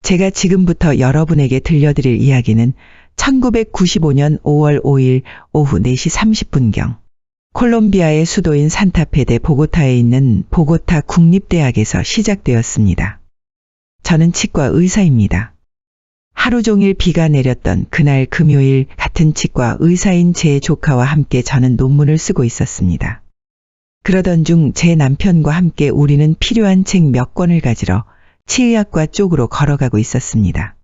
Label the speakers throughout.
Speaker 1: 제가 지금부터 여러분에게 들려드릴 이야기는 1995년 5월 5일 오후 4시 30분경 콜롬비아의 수도인 산타페 대 보고타에 있는 보고타 국립대학에서 시작되었습니다. 저는 치과 의사입니다. 하루 종일 비가 내렸던 그날 금요일 같은 치과 의사인 제 조카와 함께 저는 논문을 쓰고 있었습니다. 그러던 중 제 남편과 함께 우리는 필요한 책 몇 권을 가지러 치의학과 쪽으로 걸어가고 있었습니다.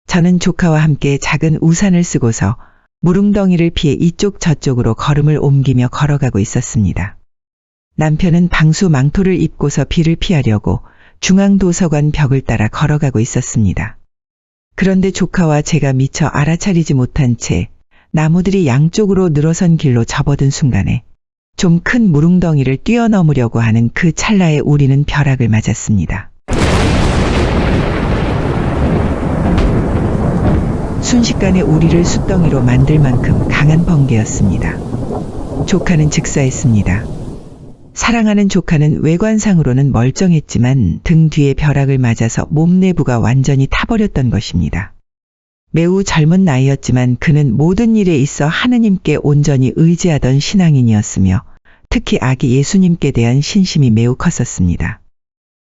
Speaker 1: 저는 조카와 함께 작은 우산을 쓰고서 무릉덩이를 피해 이쪽 저쪽으로 걸음을 옮기며 걸어가고 있었습니다. 남편은 방수 망토를 입고서 비를 피하려고 중앙도서관 벽을 따라 걸어가고 있었습니다. 그런데 조카와 제가 미처 알아차리지 못한 채 나무들이 양쪽으로 늘어선 길로 접어든 순간에 좀 큰 무릉덩이를 뛰어넘으려고 하는 그 찰나에 우리는 벼락을 맞았습니다. 순식간에 우리를 숫덩이로 만들 만큼 강한 번개였습니다. 조카는 즉사했습니다. 사랑하는 조카는 외관상으로는 멀쩡했지만 등 뒤에 벼락을 맞아서 몸 내부가 완전히 타버렸던 것입니다. 매우 젊은 나이였지만 그는 모든 일에 있어 하느님께 온전히 의지하던 신앙인이었으며 특히 아기 예수님께 대한 신심이 매우 컸었습니다.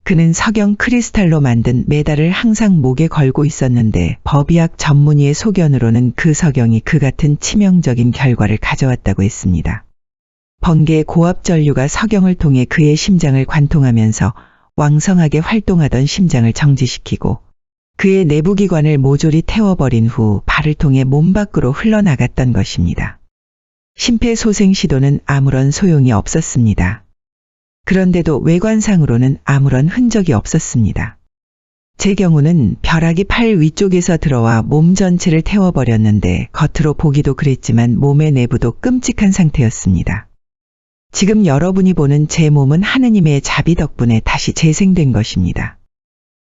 Speaker 1: 그는 석영 크리스탈로 만든 메달을 항상 목에 걸고 있었는데 법의학 전문의의 소견으로는 그 석영이 그 같은 치명적인 결과를 가져왔다고 했습니다. 번개의 고압 전류가 석영을 통해 그의 심장을 관통하면서 왕성하게 활동하던 심장을 정지시키고 그의 내부기관을 모조리 태워버린 후 발을 통해 몸 밖으로 흘러나갔던 것입니다. 심폐소생 시도는 아무런 소용이 없었습니다. 그런데도 외관상으로는 아무런 흔적이 없었습니다. 제 경우는 벼락이 팔 위쪽에서 들어와 몸 전체를 태워버렸는데 겉으로 보기도 그랬지만 몸의 내부도 끔찍한 상태였습니다. 지금 여러분이 보는 제 몸은 하느님의 자비 덕분에 다시 재생된 것입니다.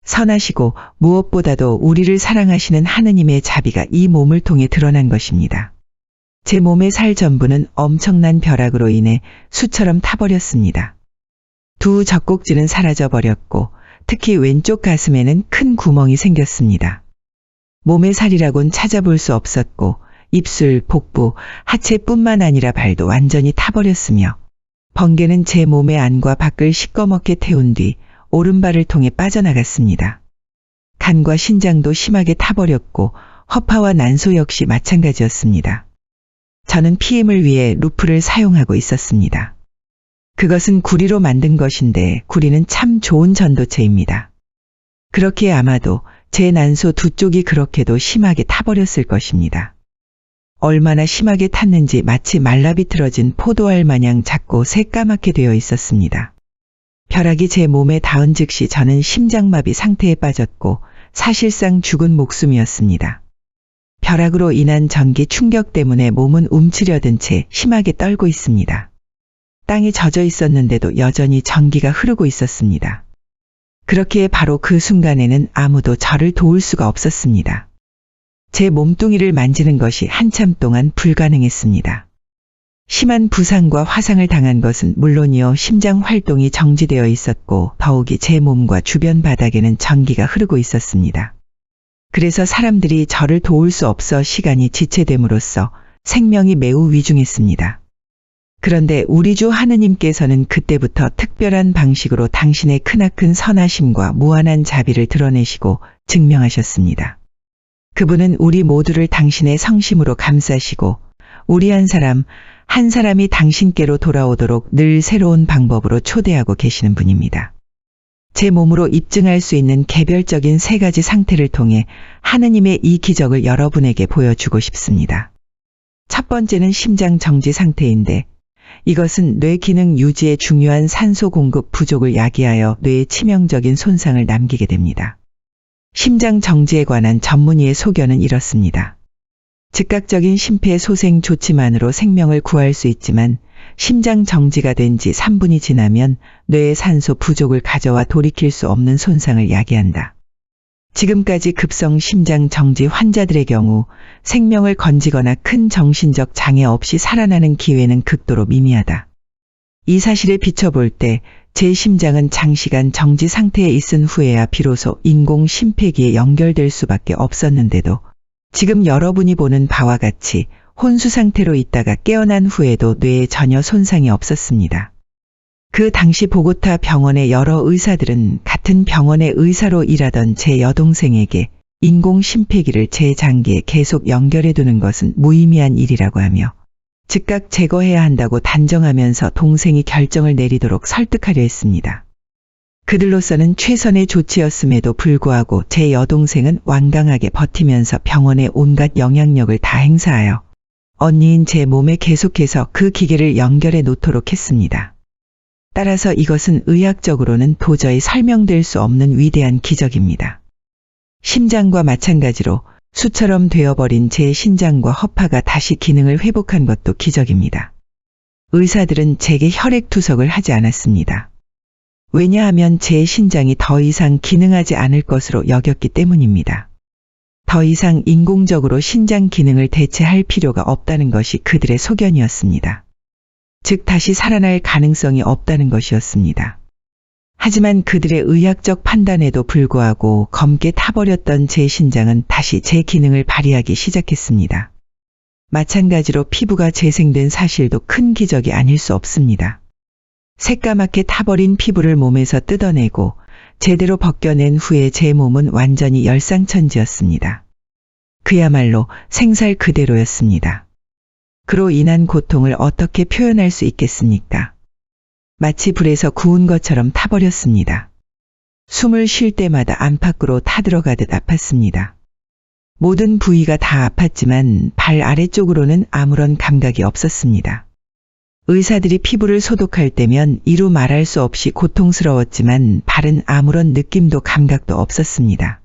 Speaker 1: 선하시고 무엇보다도 우리를 사랑하시는 하느님의 자비가 이 몸을 통해 드러난 것입니다. 제 몸의 살 전부는 엄청난 벼락으로 인해 수처럼 타버렸습니다. 두 젖꼭지는 사라져버렸고 특히 왼쪽 가슴에는 큰 구멍이 생겼습니다. 몸의 살이라곤 찾아볼 수 없었고 입술, 복부, 하체뿐만 아니라 발도 완전히 타버렸으며 번개는 제 몸의 안과 밖을 시꺼멓게 태운 뒤 오른발을 통해 빠져나갔습니다. 간과 신장도 심하게 타버렸고 허파와 난소 역시 마찬가지였습니다. 저는 피임을 위해 루프를 사용하고 있었습니다. 그것은 구리로 만든 것인데 구리는 참 좋은 전도체입니다. 그렇기에 아마도 제 난소 두 쪽이 그렇게도 심하게 타버렸을 것입니다. 얼마나 심하게 탔는지 마치 말라비틀어진 포도알 마냥 작고 새까맣게 되어 있었습니다. 벼락이 제 몸에 닿은 즉시 저는 심장마비 상태에 빠졌고 사실상 죽은 목숨이었습니다. 벼락으로 인한 전기 충격 때문에 몸은 움츠려든 채 심하게 떨고 있습니다. 땅이 젖어 있었는데도 여전히 전기가 흐르고 있었습니다. 그렇기에 바로 그 순간에는 아무도 저를 도울 수가 없었습니다. 제 몸뚱이를 만지는 것이 한참 동안 불가능했습니다. 심한 부상과 화상을 당한 것은 물론이요 심장 활동이 정지되어 있었고 더욱이 제 몸과 주변 바닥에는 전기가 흐르고 있었습니다. 그래서 사람들이 저를 도울 수 없어 시간이 지체됨으로써 생명이 매우 위중했습니다. 그런데 우리 주 하느님께서는 그때부터 특별한 방식으로 당신의 크나큰 선하심과 무한한 자비를 드러내시고 증명하셨습니다. 그분은 우리 모두를 당신의 성심으로 감싸시고 우리 한 사람이 당신께로 돌아오도록 늘 새로운 방법으로 초대하고 계시는 분입니다. 제 몸으로 입증할 수 있는 개별적인 3가지 상태를 통해 하느님의 이 기적을 여러분에게 보여주고 싶습니다. 첫 번째는 심장 정지 상태인데 이것은 뇌 기능 유지에 중요한 산소 공급 부족을 야기하여 뇌에 치명적인 손상을 남기게 됩니다. 심장 정지에 관한 전문의의 소견은 이렇습니다. 즉각적인 심폐소생 조치만으로 생명을 구할 수 있지만 심장 정지가 된 지 3분이 지나면 뇌의 산소 부족을 가져와 돌이킬 수 없는 손상을 야기한다. 지금까지 급성 심장 정지 환자들의 경우 생명을 건지거나 큰 정신적 장애 없이 살아나는 기회는 극도로 미미하다. 이 사실에 비춰볼 때 제 심장은 장시간 정지 상태에 있은 후에야 비로소 인공 심폐기에 연결될 수밖에 없었는데도 지금 여러분이 보는 바와 같이 혼수 상태로 있다가 깨어난 후에도 뇌에 전혀 손상이 없었습니다. 그 당시 보고타 병원의 여러 의사들은 같은 병원의 의사로 일하던 제 여동생에게 인공 심폐기를 제 장기에 계속 연결해 두는 것은 무의미한 일이라고 하며 즉각 제거해야 한다고 단정하면서 동생이 결정을 내리도록 설득하려 했습니다. 그들로서는 최선의 조치였음에도 불구하고 제 여동생은 완강하게 버티면서 병원의 온갖 영향력을 다 행사하여 언니인 제 몸에 계속해서 그 기계를 연결해 놓도록 했습니다. 따라서 이것은 의학적으로는 도저히 설명될 수 없는 위대한 기적입니다. 심장과 마찬가지로 수처럼 되어버린 제 신장과 허파가 다시 기능을 회복한 것도 기적입니다. 의사들은 제게 혈액투석을 하지 않았습니다. 왜냐하면 제 신장이 더 이상 기능하지 않을 것으로 여겼기 때문입니다. 더 이상 인공적으로 신장 기능을 대체할 필요가 없다는 것이 그들의 소견이었습니다. 즉 다시 살아날 가능성이 없다는 것이었습니다. 하지만 그들의 의학적 판단에도 불구하고 검게 타버렸던 제 신장은 다시 제 기능을 발휘하기 시작했습니다. 마찬가지로 피부가 재생된 사실도 큰 기적이 아닐 수 없습니다. 새까맣게 타버린 피부를 몸에서 뜯어내고 제대로 벗겨낸 후에 제 몸은 완전히 열상천지였습니다. 그야말로 생살 그대로였습니다. 그로 인한 고통을 어떻게 표현할 수 있겠습니까? 마치 불에서 구운 것처럼 타버렸습니다. 숨을 쉴 때마다 안팎으로 타들어가듯 아팠습니다. 모든 부위가 다 아팠지만 발 아래쪽으로는 아무런 감각이 없었습니다. 의사들이 피부를 소독할 때면 이루 말할 수 없이 고통스러웠지만 발은 아무런 느낌도 감각도 없었습니다.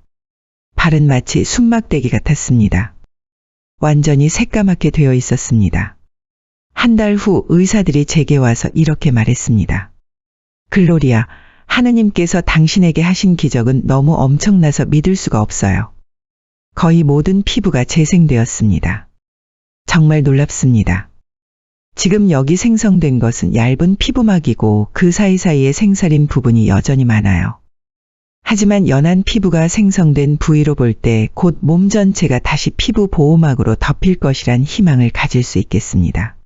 Speaker 1: 발은 마치 순막대기 같았습니다. 완전히 새까맣게 되어 있었습니다. 한 달 후 의사들이 제게 와서 이렇게 말했습니다. 글로리아, 하느님께서 당신에게 하신 기적은 너무 엄청나서 믿을 수가 없어요. 거의 모든 피부가 재생되었습니다. 정말 놀랍습니다. 지금 여기 생성된 것은 얇은 피부막이고 그 사이사이에 생살인 부분이 여전히 많아요. 하지만 연한 피부가 생성된 부위로 볼 때 곧 몸 전체가 다시 피부 보호막으로 덮일 것이란 희망을 가질 수 있겠습니다.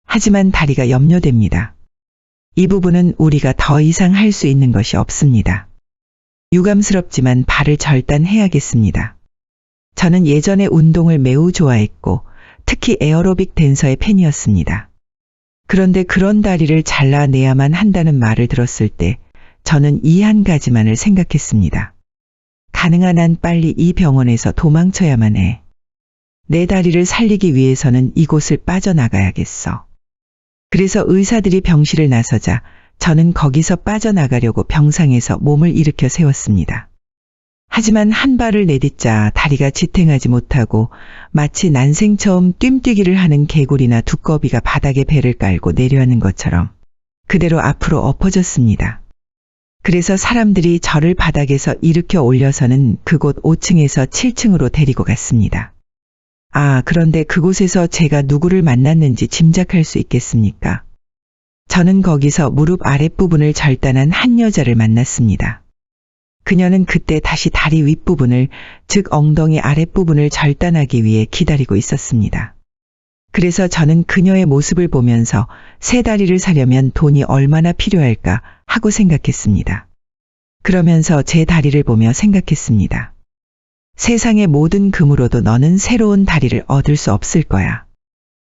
Speaker 1: 하지만 다리가 염려됩니다. 이 부분은 우리가 더 이상 할 수 있는 것이 없습니다. 유감스럽지만 발을 절단해야겠습니다. 저는 예전에 운동을 매우 좋아했고 특히 에어로빅 댄서의 팬이었습니다. 그런데 그런 다리를 잘라내야만 한다는 말을 들었을 때 저는 이 한 가지만을 생각했습니다. 가능한 한 빨리 이 병원에서 도망쳐야만 해. 내 다리를 살리기 위해서는 이곳을 빠져나가야겠어. 그래서 의사들이 병실을 나서자 저는 거기서 빠져나가려고 병상에서 몸을 일으켜 세웠습니다. 하지만 한 발을 내딛자 다리가 지탱하지 못하고 마치 난생 처음 뜀뛰기를 하는 개구리나 두꺼비가 바닥에 배를 깔고 내려앉는 것처럼 그대로 앞으로 엎어졌습니다. 그래서 사람들이 저를 바닥에서 일으켜 올려서는 그곳 5층에서 7층으로 데리고 갔습니다. 그런데 그곳에서 제가 누구를 만났는지 짐작할 수 있겠습니까? 저는 거기서 무릎 아랫부분을 절단한 한 여자를 만났습니다. 그녀는 그때 다시 다리 윗부분을, 즉 엉덩이 아랫부분을 절단하기 위해 기다리고 있었습니다. 그래서 저는 그녀의 모습을 보면서 새 다리를 사려면 돈이 얼마나 필요할까 하고 생각했습니다. 그러면서 제 다리를 보며 생각했습니다. 세상의 모든 금으로도 너는 새로운 다리를 얻을 수 없을 거야.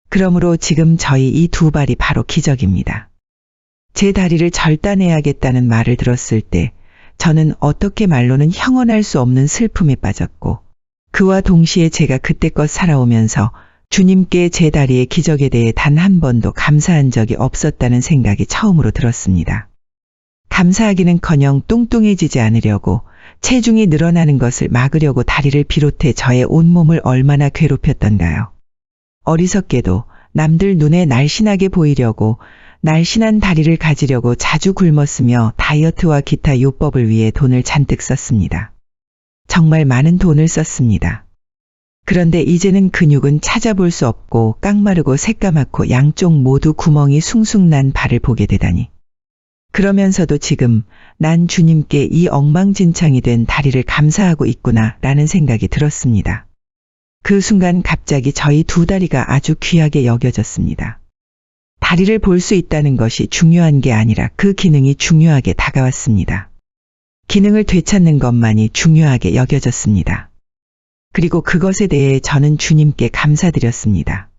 Speaker 1: 그러므로 지금 저희 이 두 발이 바로 기적입니다. 제 다리를 절단해야겠다는 말을 들었을 때 저는 어떻게 말로는 형언할 수 없는 슬픔에 빠졌고 그와 동시에 제가 그때껏 살아오면서 주님께 제 다리의 기적에 대해 단 한 번도 감사한 적이 없었다는 생각이 처음으로 들었습니다. 감사하기는커녕 뚱뚱해지지 않으려고 체중이 늘어나는 것을 막으려고 다리를 비롯해 저의 온몸을 얼마나 괴롭혔던가요. 어리석게도 남들 눈에 날씬하게 보이려고 날씬한 다리를 가지려고 자주 굶었으며 다이어트와 기타 요법을 위해 돈을 잔뜩 썼습니다. 정말 많은 돈을 썼습니다. 그런데 이제는 근육은 찾아볼 수 없고 깡마르고 새까맣고 양쪽 모두 구멍이 숭숭 난 발을 보게 되다니. 그러면서도 지금 난 주님께 이 엉망진창이 된 다리를 감사하고 있구나 라는 생각이 들었습니다. 그 순간 갑자기 저희 두 다리가 아주 귀하게 여겨졌습니다. 다리를 볼 수 있다는 것이 중요한 게 아니라 그 기능이 중요하게 다가왔습니다. 기능을 되찾는 것만이 중요하게 여겨졌습니다. 그리고 그것에 대해 저는 주님께 감사드렸습니다.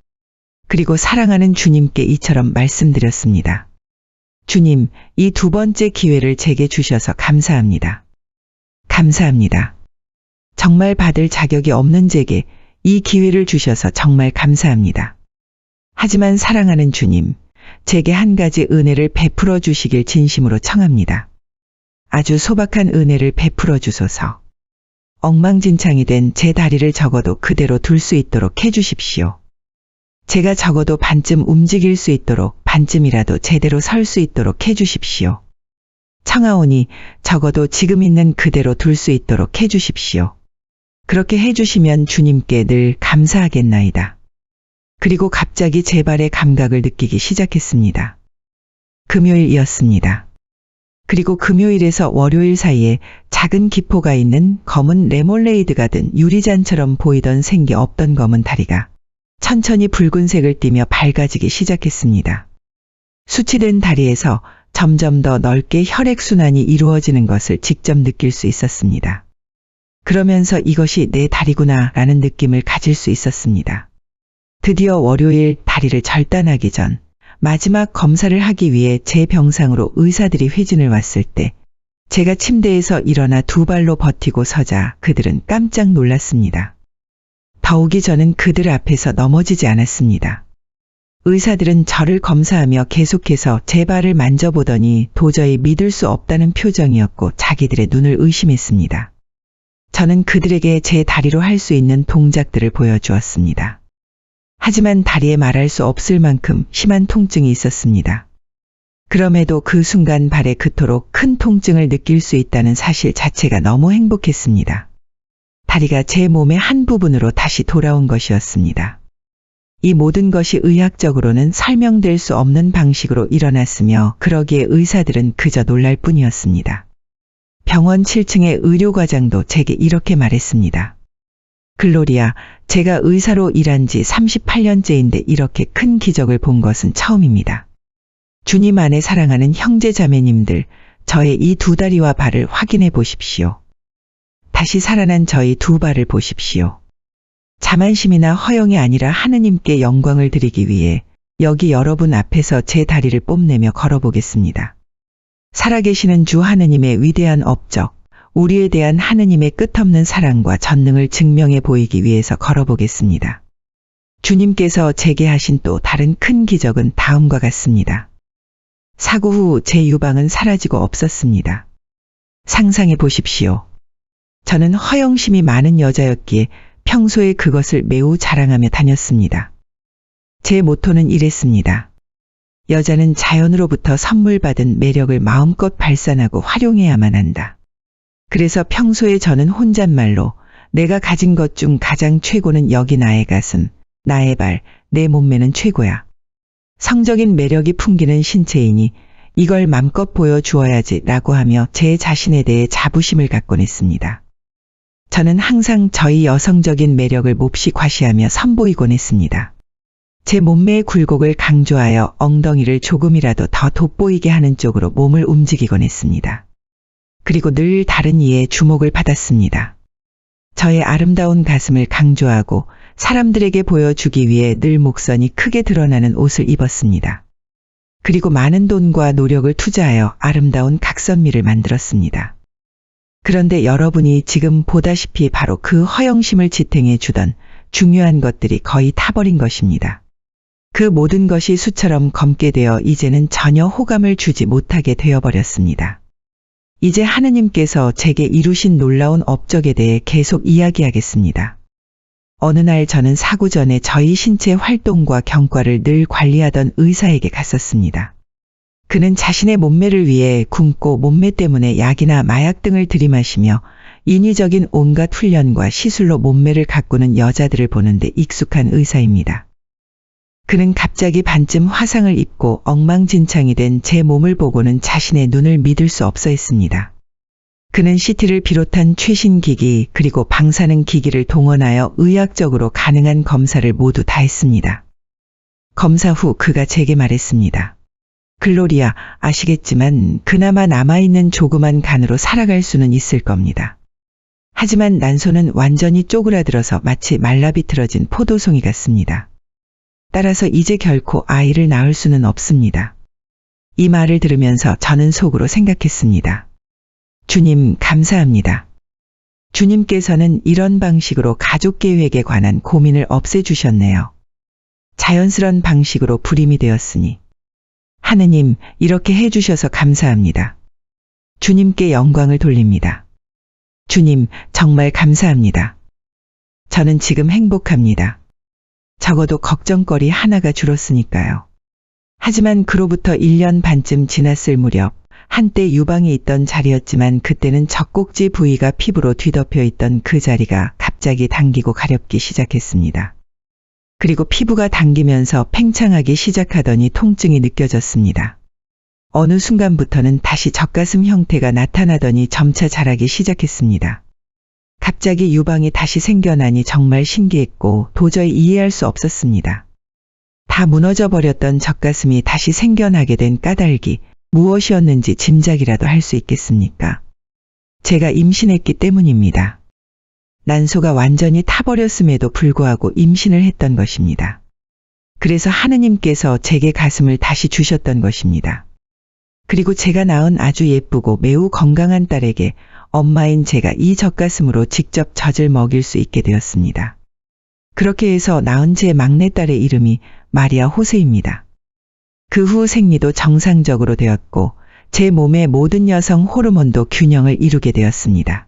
Speaker 1: 그리고 사랑하는 주님께 이처럼 말씀드렸습니다. 주님, 이 두 번째 기회를 제게 주셔서 감사합니다. 감사합니다. 정말 받을 자격이 없는 제게 이 기회를 주셔서 정말 감사합니다. 하지만 사랑하는 주님, 제게 한 가지 은혜를 베풀어 주시길 진심으로 청합니다. 아주 소박한 은혜를 베풀어 주소서. 엉망진창이 된 제 다리를 적어도 그대로 둘 수 있도록 해주십시오. 제가 적어도 반쯤 움직일 수 있도록 반쯤이라도 제대로 설 수 있도록 해주십시오. 청하오니 적어도 지금 있는 그대로 둘 수 있도록 해주십시오. 그렇게 해주시면 주님께 늘 감사하겠나이다. 그리고 갑자기 제 발의 감각을 느끼기 시작했습니다. 금요일이었습니다. 그리고 금요일에서 월요일 사이에 작은 기포가 있는 검은 레몰레이드가 든 유리잔처럼 보이던 생기 없던 검은 다리가 천천히 붉은색을 띠며 밝아지기 시작했습니다. 수치된 다리에서 점점 더 넓게 혈액순환이 이루어지는 것을 직접 느낄 수 있었습니다. 그러면서 이것이 내 다리구나 라는 느낌을 가질 수 있었습니다. 드디어 월요일 다리를 절단하기 전 마지막 검사를 하기 위해 제 병상으로 의사들이 회진을 왔을 때 제가 침대에서 일어나 두 발로 버티고 서자 그들은 깜짝 놀랐습니다. 더욱이 저는 그들 앞에서 넘어지지 않았습니다. 의사들은 저를 검사하며 계속해서 제 발을 만져보더니 도저히 믿을 수 없다는 표정이었고 자기들의 눈을 의심했습니다. 저는 그들에게 제 다리로 할 수 있는 동작들을 보여주었습니다. 하지만 다리에 말할 수 없을 만큼 심한 통증이 있었습니다. 그럼에도 그 순간 발에 그토록 큰 통증을 느낄 수 있다는 사실 자체가 너무 행복했습니다. 다리가 제 몸의 한 부분으로 다시 돌아온 것이었습니다. 이 모든 것이 의학적으로는 설명될 수 없는 방식으로 일어났으며 그러기에 의사들은 그저 놀랄 뿐이었습니다. 병원 7층의 의료과장도 제게 이렇게 말했습니다. 글로리아, 제가 의사로 일한 지 38년째인데 이렇게 큰 기적을 본 것은 처음입니다. 주님 안에 사랑하는 형제 자매님들, 저의 이 두 다리와 발을 확인해 보십시오. 다시 살아난 저희 두 발을 보십시오. 자만심이나 허영이 아니라 하느님께 영광을 드리기 위해 여기 여러분 앞에서 제 다리를 뽐내며 걸어보겠습니다. 살아계시는 주 하느님의 위대한 업적, 우리에 대한 하느님의 끝없는 사랑과 전능을 증명해 보이기 위해서 걸어보겠습니다. 주님께서 제게 하신 또 다른 큰 기적은 다음과 같습니다. 사고 후 제 유방은 사라지고 없었습니다. 상상해 보십시오. 저는 허영심이 많은 여자였기에 평소에 그것을 매우 자랑하며 다녔습니다. 제 모토는 이랬습니다. 여자는 자연으로부터 선물 받은 매력을 마음껏 발산하고 활용해야만 한다. 그래서 평소에 저는 혼잣말로 내가 가진 것 중 가장 최고는 여기 나의 가슴, 나의 발, 내 몸매는 최고야. 성적인 매력이 풍기는 신체이니 이걸 맘껏 보여주어야지 라고 하며 제 자신에 대해 자부심을 갖곤 했습니다. 저는 항상 저희 여성적인 매력을 몹시 과시하며 선보이곤 했습니다. 제 몸매의 굴곡을 강조하여 엉덩이를 조금이라도 더 돋보이게 하는 쪽으로 몸을 움직이곤 했습니다. 그리고 늘 다른 이의 주목을 받았습니다. 저의 아름다운 가슴을 강조하고 사람들에게 보여주기 위해 늘 목선이 크게 드러나는 옷을 입었습니다. 그리고 많은 돈과 노력을 투자하여 아름다운 각선미를 만들었습니다. 그런데 여러분이 지금 보다시피 바로 그 허영심을 지탱해 주던 중요한 것들이 거의 타버린 것입니다. 그 모든 것이 수처럼 검게 되어 이제는 전혀 호감을 주지 못하게 되어버렸습니다. 이제 하느님께서 제게 이루신 놀라운 업적에 대해 계속 이야기하겠습니다. 어느 날 저는 사고 전에 저희 신체 활동과 경과를 늘 관리하던 의사에게 갔었습니다. 그는 자신의 몸매를 위해 굶고 몸매 때문에 약이나 마약 등을 들이마시며 인위적인 온갖 훈련과 시술로 몸매를 가꾸는 여자들을 보는데 익숙한 의사입니다. 그는 갑자기 반쯤 화상을 입고 엉망진창이 된 제 몸을 보고는 자신의 눈을 믿을 수 없어 했습니다. 그는 CT를 비롯한 최신 기기 그리고 방사능 기기를 동원하여 의학적으로 가능한 검사를 모두 다 했습니다. 검사 후 그가 제게 말했습니다. 글로리아, 아시겠지만 그나마 남아있는 조그만 간으로 살아갈 수는 있을 겁니다. 하지만 난소는 완전히 쪼그라들어서 마치 말라비틀어진 포도송이 같습니다. 따라서 이제 결코 아이를 낳을 수는 없습니다. 이 말을 들으면서 저는 속으로 생각했습니다. 주님, 감사합니다. 주님께서는 이런 방식으로 가족 계획에 관한 고민을 없애주셨네요. 자연스런 방식으로 불임이 되었으니. 하느님, 이렇게 해주셔서 감사합니다. 주님께 영광을 돌립니다. 주님, 정말 감사합니다. 저는 지금 행복합니다. 적어도 걱정거리 하나가 줄었으니까요. 하지만 그로부터 1년 반쯤 지났을 무렵, 한때 유방이 있던 자리였지만 그때는 젖꼭지 부위가 피부로 뒤덮여 있던 그 자리가 갑자기 당기고 가렵기 시작했습니다. 그리고 피부가 당기면서 팽창하기 시작하더니 통증이 느껴졌습니다. 어느 순간부터는 다시 젖가슴 형태가 나타나더니 점차 자라기 시작했습니다. 갑자기 유방이 다시 생겨나니 정말 신기했고 도저히 이해할 수 없었습니다. 다 무너져 버렸던 젖가슴이 다시 생겨나게 된 까닭이 무엇이었는지 짐작이라도 할 수 있겠습니까? 제가 임신했기 때문입니다. 난소가 완전히 타버렸음에도 불구하고 임신을 했던 것입니다. 그래서 하느님께서 제게 가슴을 다시 주셨던 것입니다. 그리고 제가 낳은 아주 예쁘고 매우 건강한 딸에게 엄마인 제가 이 젖가슴으로 직접 젖을 먹일 수 있게 되었습니다. 그렇게 해서 낳은 제 막내딸의 이름이 마리아 호세입니다. 그 후 생리도 정상적으로 되었고 제 몸의 모든 여성 호르몬도 균형을 이루게 되었습니다.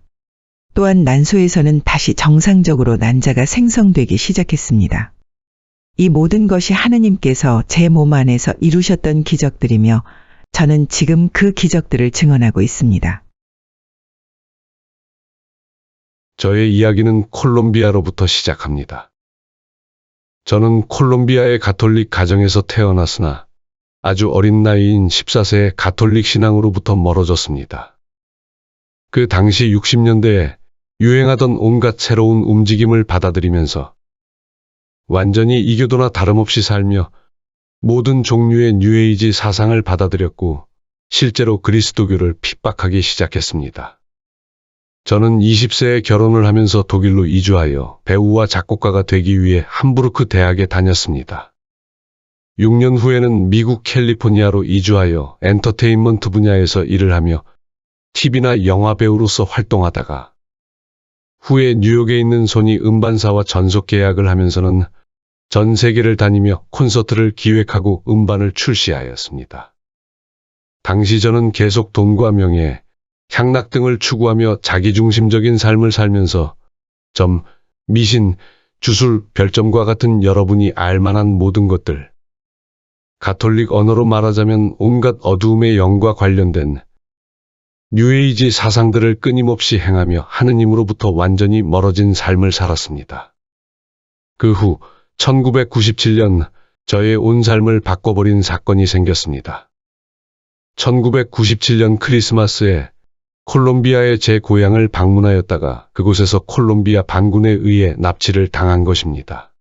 Speaker 1: 또한 난소에서는 다시 정상적으로 난자가 생성되기 시작했습니다. 이 모든 것이 하느님께서 제 몸 안에서 이루셨던 기적들이며 저는 지금 그 기적들을 증언하고 있습니다.
Speaker 2: 저의 이야기는 콜롬비아로부터 시작합니다. 저는 콜롬비아의 가톨릭 가정에서 태어났으나 아주 어린 나이인 14세에 가톨릭 신앙으로부터 멀어졌습니다. 그 당시 60년대에 유행하던 온갖 새로운 움직임을 받아들이면서 완전히 이교도나 다름없이 살며 모든 종류의 뉴에이지 사상을 받아들였고 실제로 그리스도교를 핍박하기 시작했습니다. 저는 20세에 결혼을 하면서 독일로 이주하여 배우와 작곡가가 되기 위해 함부르크 대학에 다녔습니다. 6년 후에는 미국 캘리포니아로 이주하여 엔터테인먼트 분야에서 일을 하며 TV나 영화 배우로서 활동하다가 후에 뉴욕에 있는 소니 음반사와 전속 계약을 하면서는 전 세계를 다니며 콘서트를 기획하고 음반을 출시하였습니다. 당시 저는 계속 돈과 명예, 향락 등을 추구하며 자기중심적인 삶을 살면서 미신, 주술, 별점과 같은 여러분이 알만한 모든 것들, 가톨릭 언어로 말하자면 온갖 어두움의 영과 관련된 뉴에이지 사상들을 끊임없이 행하며 하느님으로부터 완전히 멀어진 삶을 살았습니다. 그 후 1997년 저의 온 삶을 바꿔버린 사건이 생겼습니다. 1997년 크리스마스에 콜롬비아의 제 고향을 방문하였다가 그곳에서 콜롬비아 반군에 의해 납치를 당한 것입니다.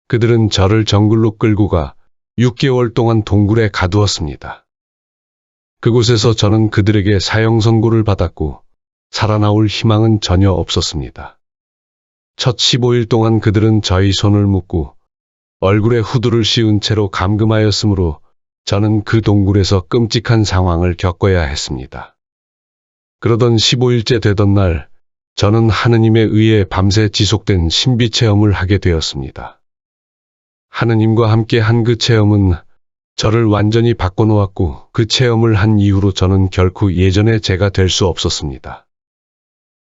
Speaker 2: 그들은 저를 정글로 끌고 가 6개월 동안 동굴에 가두었습니다. 그곳에서 저는 그들에게 사형 선고를 받았고 살아나올 희망은 전혀 없었습니다. 첫 15일 동안 그들은 저의 손을 묶고 얼굴에 후드를 씌운 채로 감금하였으므로 저는 그 동굴에서 끔찍한 상황을 겪어야 했습니다. 그러던 15일째 되던 날, 저는 하느님에 의해 밤새 지속된 신비 체험을 하게 되었습니다. 하느님과 함께 한 그 체험은 저를 완전히 바꿔놓았고 그 체험을 한 이후로 저는 결코 예전의 제가 될 수 없었습니다.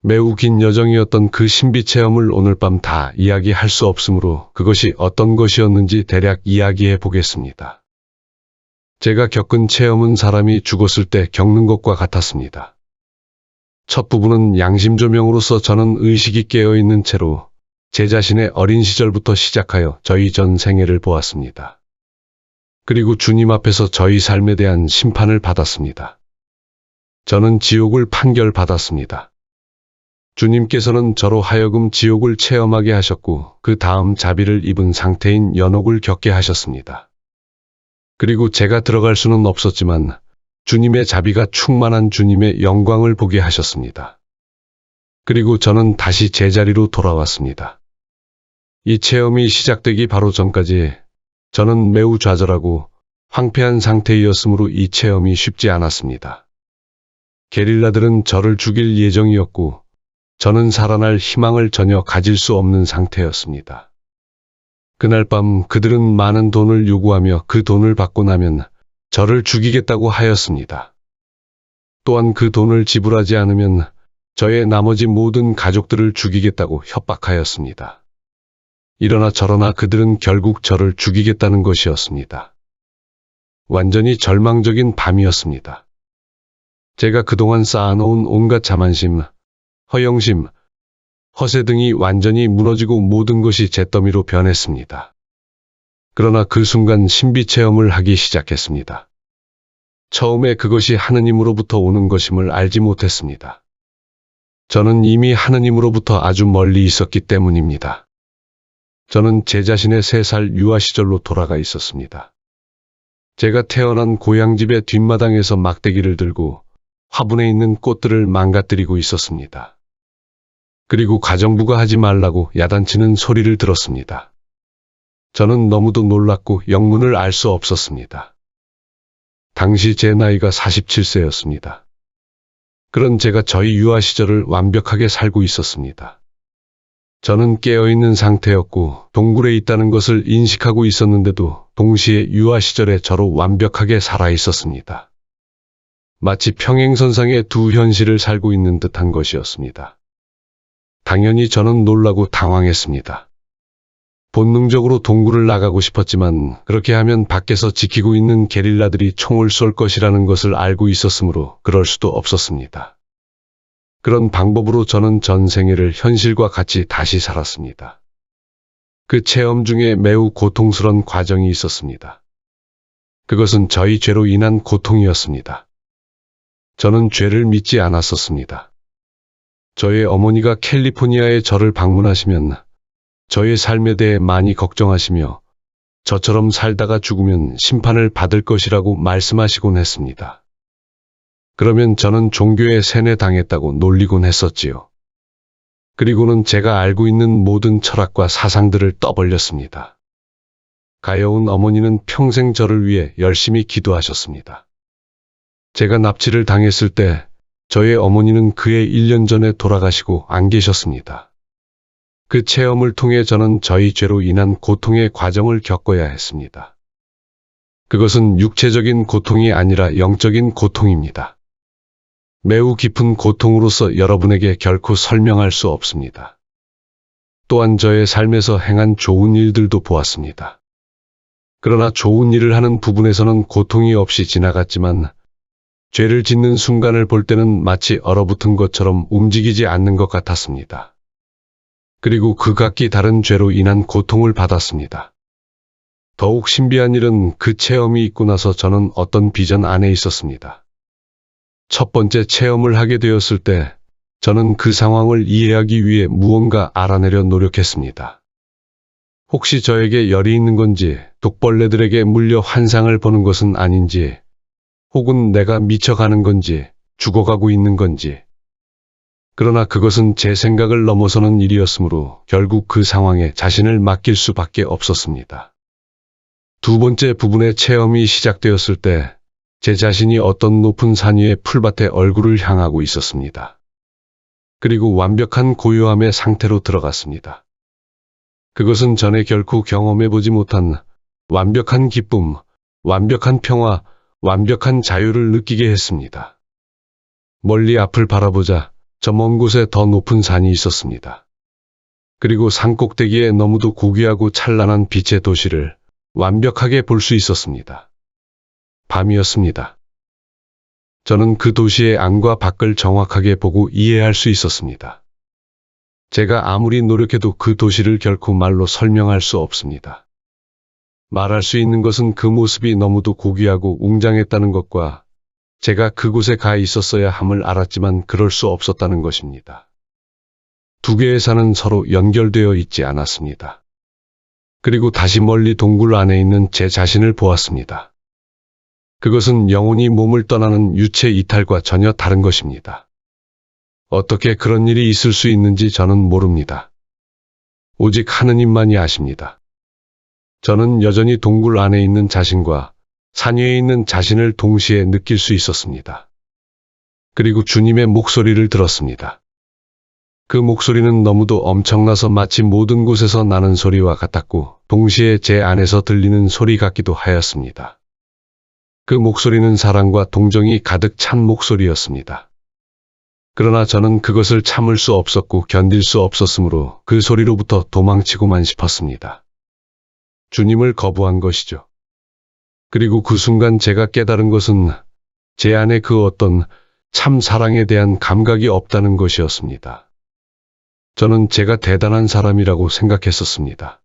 Speaker 2: 매우 긴 여정이었던 그 신비 체험을 오늘 밤 다 이야기할 수 없으므로 그것이 어떤 것이었는지 대략 이야기해 보겠습니다. 제가 겪은 체험은 사람이 죽었을 때 겪는 것과 같았습니다. 첫 부분은 양심조명으로서 저는 의식이 깨어있는 채로 제 자신의 어린 시절부터 시작하여 저희 전 생애를 보았습니다. 그리고 주님 앞에서 저희 삶에 대한 심판을 받았습니다. 저는 지옥을 판결받았습니다. 주님께서는 저로 하여금 지옥을 체험하게 하셨고 그 다음 자비를 입은 상태인 연옥을 겪게 하셨습니다. 그리고 제가 들어갈 수는 없었지만 주님의 자비가 충만한 주님의 영광을 보게 하셨습니다. 그리고 저는 다시 제자리로 돌아왔습니다. 이 체험이 시작되기 바로 전까지 저는 매우 좌절하고 황폐한 상태이었으므로 이 체험이 쉽지 않았습니다. 게릴라들은 저를 죽일 예정이었고 저는 살아날 희망을 전혀 가질 수 없는 상태였습니다. 그날 밤 그들은 많은 돈을 요구하며 그 돈을 받고 나면 저를 죽이겠다고 하였습니다. 또한 그 돈을 지불하지 않으면 저의 나머지 모든 가족들을 죽이겠다고 협박하였습니다. 이러나 저러나 그들은 결국 저를 죽이겠다는 것이었습니다. 완전히 절망적인 밤이었습니다. 제가 그동안 쌓아놓은 온갖 자만심, 허영심, 허세 등이 완전히 무너지고 모든 것이 잿더미로 변했습니다. 그러나 그 순간 신비 체험을 하기 시작했습니다. 처음에 그것이 하느님으로부터 오는 것임을 알지 못했습니다. 저는 이미 하느님으로부터 아주 멀리 있었기 때문입니다. 저는 제 자신의 3살 유아 시절로 돌아가 있었습니다. 제가 태어난 고향집의 뒷마당에서 막대기를 들고 화분에 있는 꽃들을 망가뜨리고 있었습니다. 그리고 가정부가 하지 말라고 야단치는 소리를 들었습니다. 저는 너무도 놀랐고 영문을 알 수 없었습니다. 당시 제 나이가 47세였습니다. 그런 제가 저희 유아 시절을 완벽하게 살고 있었습니다. 저는 깨어있는 상태였고 동굴에 있다는 것을 인식하고 있었는데도 동시에 유아 시절에 저로 완벽하게 살아 있었습니다. 마치 평행선상의 두 현실을 살고 있는 듯한 것이었습니다. 당연히 저는 놀라고 당황했습니다. 본능적으로 동굴을 나가고 싶었지만 그렇게 하면 밖에서 지키고 있는 게릴라들이 총을 쏠 것이라는 것을 알고 있었으므로 그럴 수도 없었습니다. 그런 방법으로 저는 전 생애를 현실과 같이 다시 살았습니다. 그 체험 중에 매우 고통스러운 과정이 있었습니다. 그것은 저희 죄로 인한 고통이었습니다. 저는 죄를 믿지 않았었습니다. 저의 어머니가 캘리포니아에 저를 방문하시면 저의 삶에 대해 많이 걱정하시며 저처럼 살다가 죽으면 심판을 받을 것이라고 말씀하시곤 했습니다. 그러면 저는 종교에 세뇌당했다고 놀리곤 했었지요. 그리고는 제가 알고 있는 모든 철학과 사상들을 떠벌렸습니다. 가여운 어머니는 평생 저를 위해 열심히 기도하셨습니다. 제가 납치를 당했을 때 저의 어머니는 그해 1년 전에 돌아가시고 안 계셨습니다. 그 체험을 통해 저는 저희 죄로 인한 고통의 과정을 겪어야 했습니다. 그것은 육체적인 고통이 아니라 영적인 고통입니다. 매우 깊은 고통으로서 여러분에게 결코 설명할 수 없습니다. 또한 저의 삶에서 행한 좋은 일들도 보았습니다. 그러나 좋은 일을 하는 부분에서는 고통이 없이 지나갔지만 죄를 짓는 순간을 볼 때는 마치 얼어붙은 것처럼 움직이지 않는 것 같았습니다. 그리고 그 각기 다른 죄로 인한 고통을 받았습니다. 더욱 신비한 일은 그 체험이 있고 나서 저는 어떤 비전 안에 있었습니다. 첫 번째 체험을 하게 되었을 때 저는 그 상황을 이해하기 위해 무언가 알아내려 노력했습니다. 혹시 저에게 열이 있는 건지, 독벌레들에게 물려 환상을 보는 것은 아닌지, 혹은 내가 미쳐가는 건지, 죽어가고 있는 건지. 그러나 그것은 제 생각을 넘어서는 일이었으므로 결국 그 상황에 자신을 맡길 수밖에 없었습니다. 두 번째 부분의 체험이 시작되었을 때 제 자신이 어떤 높은 산 위의 풀밭에 얼굴을 향하고 있었습니다. 그리고 완벽한 고요함의 상태로 들어갔습니다. 그것은 전에 결코 경험해보지 못한 완벽한 기쁨, 완벽한 평화, 완벽한 자유를 느끼게 했습니다. 멀리 앞을 바라보자 저 먼 곳에 더 높은 산이 있었습니다. 그리고 산 꼭대기에 너무도 고귀하고 찬란한 빛의 도시를 완벽하게 볼 수 있었습니다. 밤이었습니다. 저는 그 도시의 안과 밖을 정확하게 보고 이해할 수 있었습니다. 제가 아무리 노력해도 그 도시를 결코 말로 설명할 수 없습니다. 말할 수 있는 것은 그 모습이 너무도 고귀하고 웅장했다는 것과 제가 그곳에 가 있었어야 함을 알았지만 그럴 수 없었다는 것입니다. 두 개의 산은 서로 연결되어 있지 않았습니다. 그리고 다시 멀리 동굴 안에 있는 제 자신을 보았습니다. 그것은 영혼이 몸을 떠나는 유체 이탈과 전혀 다른 것입니다. 어떻게 그런 일이 있을 수 있는지 저는 모릅니다. 오직 하느님만이 아십니다. 저는 여전히 동굴 안에 있는 자신과 산 위에 있는 자신을 동시에 느낄 수 있었습니다. 그리고 주님의 목소리를 들었습니다. 그 목소리는 너무도 엄청나서 마치 모든 곳에서 나는 소리와 같았고 동시에 제 안에서 들리는 소리 같기도 하였습니다. 그 목소리는 사랑과 동정이 가득 찬 목소리였습니다. 그러나 저는 그것을 참을 수 없었고 견딜 수 없었으므로 그 소리로부터 도망치고만 싶었습니다. 주님을 거부한 것이죠. 그리고 그 순간 제가 깨달은 것은 제 안에 그 어떤 참 사랑에 대한 감각이 없다는 것이었습니다. 저는 제가 대단한 사람이라고 생각했었습니다.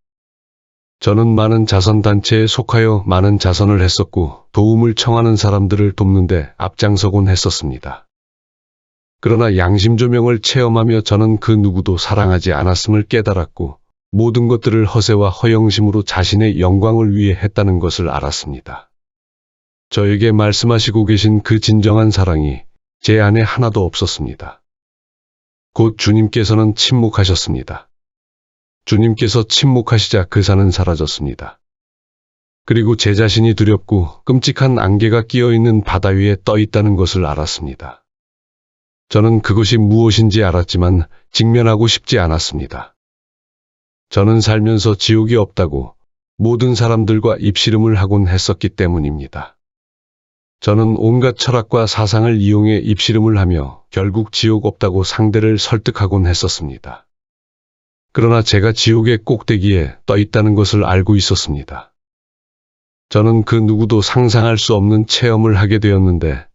Speaker 2: 저는 많은 자선단체에 속하여 많은 자선을 했었고 도움을 청하는 사람들을 돕는데 앞장서곤 했었습니다. 그러나 양심조명을 체험하며 저는 그 누구도 사랑하지 않았음을 깨달았고 모든 것들을 허세와 허영심으로 자신의 영광을 위해 했다는 것을 알았습니다. 저에게 말씀하시고 계신 그 진정한 사랑이 제 안에 하나도 없었습니다. 곧 주님께서는 침묵하셨습니다. 주님께서 침묵하시자 그 산은 사라졌습니다. 그리고 제 자신이 두렵고 끔찍한 안개가 끼어있는 바다 위에 떠 있다는 것을 알았습니다. 저는 그것이 무엇인지 알았지만 직면하고 싶지 않았습니다. 저는 살면서 지옥이 없다고 모든 사람들과 입씨름을 하곤 했었기 때문입니다. 저는 온갖 철학과 사상을 이용해 입씨름을 하며 결국 지옥 없다고 상대를 설득하곤 했었습니다. 그러나 제가 지옥의 꼭대기에 떠 있다는 것을 알고 있었습니다. 저는 그 누구도 상상할 수 없는 체험을 하게 되었는데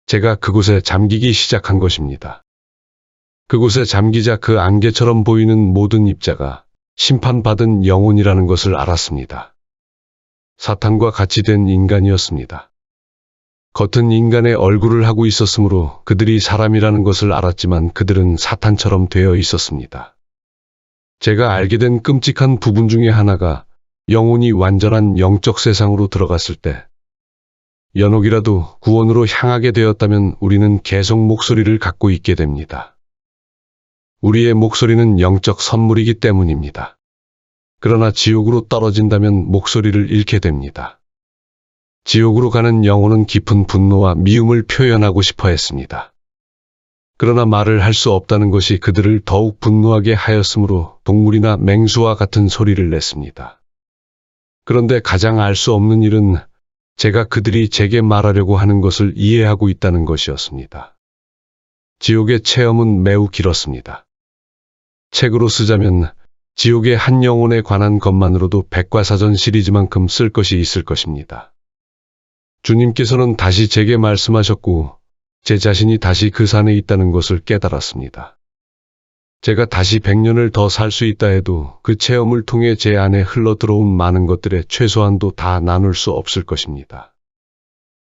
Speaker 2: 제가 그곳에 잠기기 시작한 것입니다. 그곳에 잠기자 그 안개처럼 보이는 모든 입자가 심판받은 영혼이라는 것을 알았습니다. 사탄과 같이 된 인간이었습니다. 겉은 인간의 얼굴을 하고 있었으므로 그들이 사람이라는 것을 알았지만 그들은 사탄처럼 되어 있었습니다. 제가 알게 된 끔찍한 부분 중에 하나가 영혼이 완전한 영적 세상으로 들어갔을 때 연옥이라도 구원으로 향하게 되었다면 우리는 계속 목소리를 갖고 있게 됩니다. 우리의 목소리는 영적 선물이기 때문입니다. 그러나 지옥으로 떨어진다면 목소리를 잃게 됩니다. 지옥으로 가는 영혼은 깊은 분노와 미움을 표현하고 싶어 했습니다. 그러나 말을 할 수 없다는 것이 그들을 더욱 분노하게 하였으므로 동물이나 맹수와 같은 소리를 냈습니다. 그런데 가장 알 수 없는 일은 제가 그들이 제게 말하려고 하는 것을 이해하고 있다는 것이었습니다. 지옥의 체험은 매우 길었습니다. 책으로 쓰자면 지옥의 한 영혼에 관한 것만으로도 백과사전 시리즈만큼 쓸 것이 있을 것입니다. 주님께서는 다시 제게 말씀하셨고 제 자신이 다시 그 산에 있다는 것을 깨달았습니다. 제가 다시 100년을 더 살 수 있다 해도 그 체험을 통해 제 안에 흘러들어온 많은 것들의 최소한도 다 나눌 수 없을 것입니다.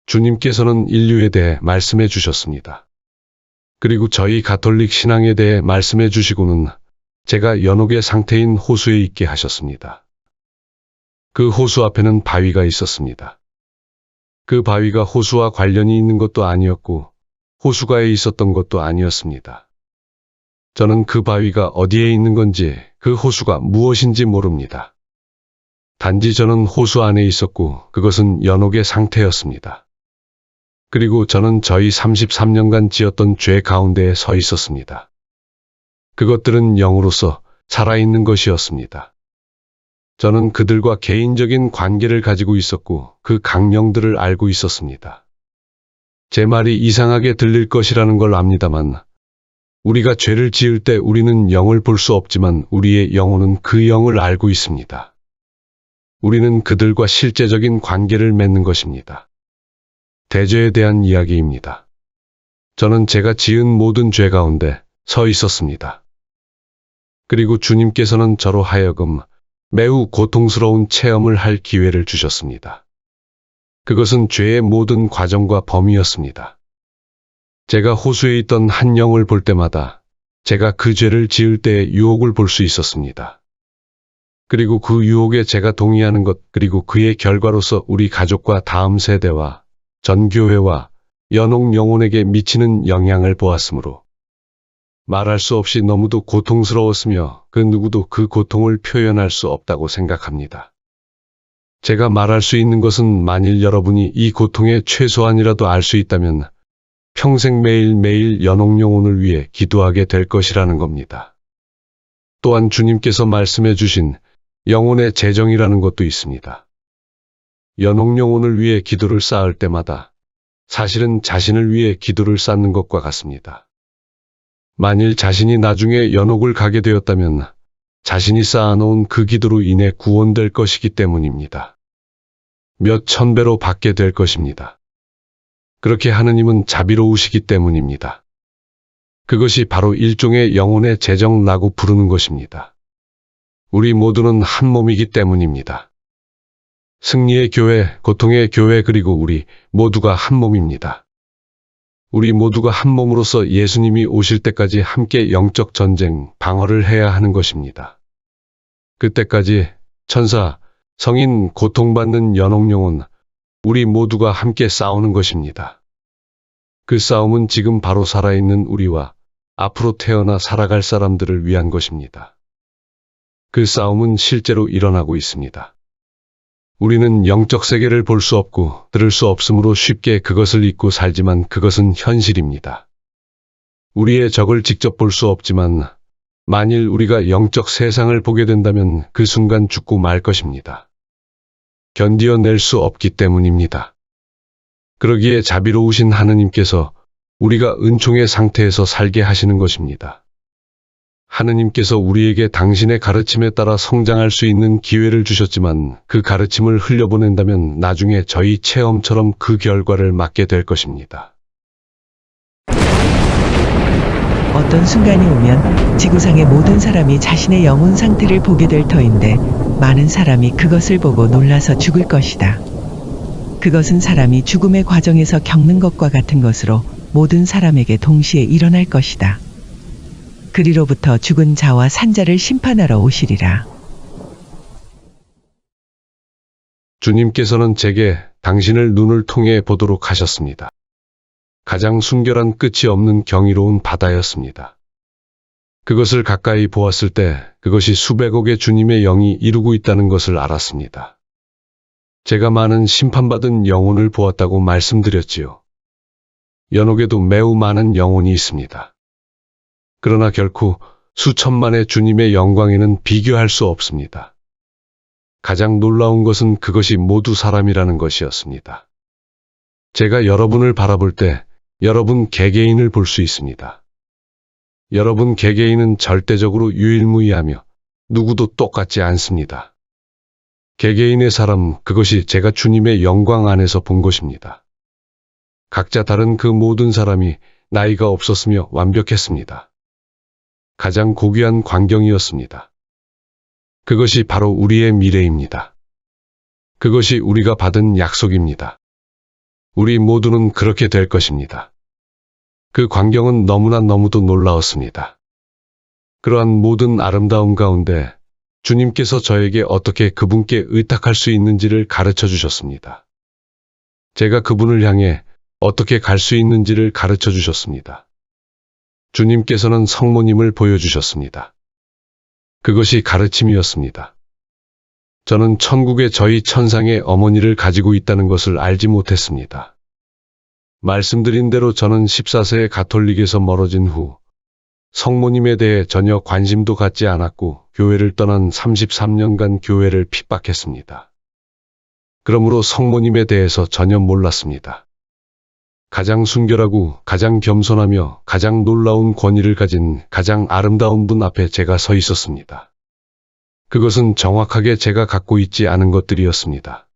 Speaker 2: 주님께서는 인류에 대해 말씀해 주셨습니다. 그리고 저희 가톨릭 신앙에 대해 말씀해 주시고는 제가 연옥의 상태인 호수에 있게 하셨습니다. 그 호수 앞에는 바위가 있었습니다. 그 바위가 호수와 관련이 있는 것도 아니었고 호수가에 있었던 것도 아니었습니다. 저는 그 바위가 어디에 있는 건지 그 호수가 무엇인지 모릅니다. 단지 저는 호수 안에 있었고 그것은 연옥의 상태였습니다. 그리고 저는 저희 33년간 지었던 죄 가운데에 서 있었습니다. 그것들은 영으로서 살아있는 것이었습니다. 저는 그들과 개인적인 관계를 가지고 있었고 그 강령들을 알고 있었습니다. 제 말이 이상하게 들릴 것이라는 걸 압니다만 우리가 죄를 지을 때 우리는 영을 볼 수 없지만 우리의 영혼은 그 영을 알고 있습니다. 우리는 그들과 실제적인 관계를 맺는 것입니다. 대죄에 대한 이야기입니다. 저는 제가 지은 모든 죄 가운데 서 있었습니다. 그리고 주님께서는 저로 하여금 매우 고통스러운 체험을 할 기회를 주셨습니다. 그것은 죄의 모든 과정과 범위였습니다. 제가 호수에 있던 한 영을 볼 때마다 제가 그 죄를 지을 때의 유혹을 볼 수 있었습니다. 그리고 그 유혹에 제가 동의하는 것, 그리고 그의 결과로서 우리 가족과 다음 세대와 전 교회와 연옥 영혼에게 미치는 영향을 보았으므로 말할 수 없이 너무도 고통스러웠으며 그 누구도 그 고통을 표현할 수 없다고 생각합니다. 제가 말할 수 있는 것은 만일 여러분이 이 고통의 최소한이라도 알 수 있다면 평생 매일매일 연옥 영혼을 위해 기도하게 될 것이라는 겁니다. 또한 주님께서 말씀해 주신 영혼의 재정이라는 것도 있습니다. 연옥 영혼을 위해 기도를 쌓을 때마다 사실은 자신을 위해 기도를 쌓는 것과 같습니다. 만일 자신이 나중에 연옥을 가게 되었다면 자신이 쌓아놓은 그 기도로 인해 구원될 것이기 때문입니다. 몇 천배로 받게 될 것입니다. 그렇게 하느님은 자비로우시기 때문입니다. 그것이 바로 일종의 영혼의 재정라고 부르는 것입니다. 우리 모두는 한 몸이기 때문입니다. 승리의 교회, 고통의 교회, 그리고 우리 모두가 한 몸입니다. 우리 모두가 한 몸으로서 예수님이 오실 때까지 함께 영적 전쟁, 방어를 해야 하는 것입니다. 그때까지 천사, 성인, 고통받는 연옥 영혼, 우리 모두가 함께 싸우는 것입니다. 그 싸움은 지금 바로 살아있는 우리와 앞으로 태어나 살아갈 사람들을 위한 것입니다. 그 싸움은 실제로 일어나고 있습니다. 우리는 영적 세계를 볼 수 없고 들을 수 없으므로 쉽게 그것을 잊고 살지만 그것은 현실입니다. 우리의 적을 직접 볼 수 없지만 만일 우리가 영적 세상을 보게 된다면 그 순간 죽고 말 것입니다. 견디어낼 수 없기 때문입니다. 그러기에 자비로우신 하느님께서 우리가 은총의 상태에서 살게 하시는 것입니다. 하느님께서 우리에게 당신의 가르침에 따라 성장할 수 있는 기회를 주셨지만 그 가르침을 흘려보낸다면 나중에 저희 체험처럼 그 결과를 맞게 될 것입니다.
Speaker 1: 어떤 순간이 오면 지구상의 모든 사람이 자신의 영혼 상태를 보게 될 터인데 많은 사람이 그것을 보고 놀라서 죽을 것이다. 그것은 사람이 죽음의 과정에서 겪는 것과 같은 것으로 모든 사람에게 동시에 일어날 것이다. 그리로부터 죽은 자와 산 자를 심판하러 오시리라.
Speaker 2: 주님께서는 제게 당신을 눈을 통해 보도록 하셨습니다. 가장 순결한 끝이 없는 경이로운 바다였습니다. 그것을 가까이 보았을 때 그것이 수백억의 주님의 영이 이루고 있다는 것을 알았습니다. 제가 많은 심판받은 영혼을 보았다고 말씀드렸지요. 연옥에도 매우 많은 영혼이 있습니다. 그러나 결코 수천만의 주님의 영광에는 비교할 수 없습니다. 가장 놀라운 것은 그것이 모두 사람이라는 것이었습니다. 제가 여러분을 바라볼 때 여러분 개개인을 볼 수 있습니다. 여러분 개개인은 절대적으로 유일무이하며 누구도 똑같지 않습니다. 개개인의 사람, 그것이 제가 주님의 영광 안에서 본 것입니다. 각자 다른 그 모든 사람이 나이가 없었으며 완벽했습니다. 가장 고귀한 광경이었습니다. 그것이 바로 우리의 미래입니다. 그것이 우리가 받은 약속입니다. 우리 모두는 그렇게 될 것입니다. 그 광경은 너무나 너무도 놀라웠습니다. 그러한 모든 아름다움 가운데 주님께서 저에게 어떻게 그분께 의탁할 수 있는지를 가르쳐 주셨습니다. 제가 그분을 향해 어떻게 갈 수 있는지를 가르쳐 주셨습니다. 주님께서는 성모님을 보여주셨습니다. 그것이 가르침이었습니다. 저는 천국에 저희 천상의 어머니를 가지고 있다는 것을 알지 못했습니다. 말씀드린 대로 저는 14세에 가톨릭에서 멀어진 후 성모님에 대해 전혀 관심도 갖지 않았고 교회를 떠난 33년간 교회를 핍박했습니다. 그러므로 성모님에 대해서 전혀 몰랐습니다. 가장 순결하고 가장 겸손하며 가장 놀라운 권위를 가진 가장 아름다운 분 앞에 제가 서 있었습니다. 그것은 정확하게 제가 갖고 있지 않은 것들이었습니다.